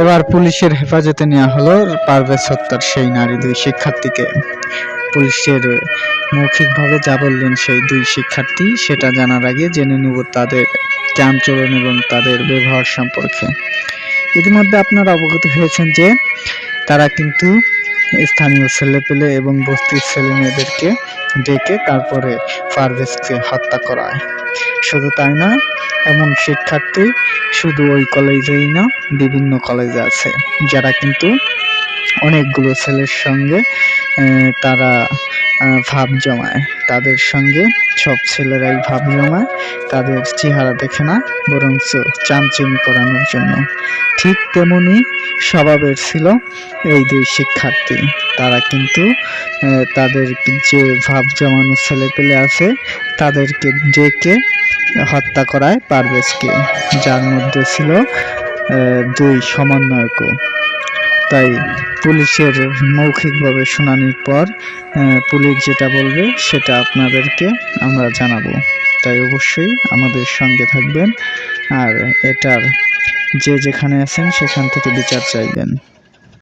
এবার পুলিশের হেফাজতে নেওয়া হলো পারভেজ হত্যার সেই নারী দুই শিক্ষার্থীকে। পুলিশের মৌখিকভাবে যা বললেন সেই দুই শিক্ষার্থী সেটা জানার আগে জেনে নেব তাদের চালচলন এবং তাদের ব্যবহার সম্পর্কে। ইতিমধ্যে আপনারা অবগত হয়েছেন যে তারা কিন্তু স্থানীয় ছেলেপেলে এবং বস্তির ছেলেমেয়েদেরকে ডেকে তারপরে পারভেজকে হত্যা করায়। শুধু তাই না, এমন শিক্ষার্থী শুধু ওই কলেজেই না, বিভিন্ন কলেজে আছে যারা কিন্তু অনেকগুলো ছেলের সঙ্গে তারা ভাব জমায়। তাদের সঙ্গে সব ছেলেরাই ভাব জমায়, তাদের চেহারা দেখে না বরঞ্চ চামচিমি করানোর জন্য। ঠিক তেমনি স্বভাবের ছিল এই দুই শিক্ষার্থী। তারা কিন্তু তাদের যে ভাব জমানো ছেলেপেলে আছে তাদেরকে ডেকে হত্যা করায় পারভেজকে, যার মধ্যে ছিল দুই সমন্বয়কও। তাই পুলিশের মৌখিকভাবে শুনানির পর পুলিশ যেটা বলবে সেটা আপনাদেরকে আমরা জানাবো। তাই অবশ্যই আমাদের সঙ্গে থাকবেন আর এটার যে যেখানে আছেন সেখান থেকে বিচার চাইবেন।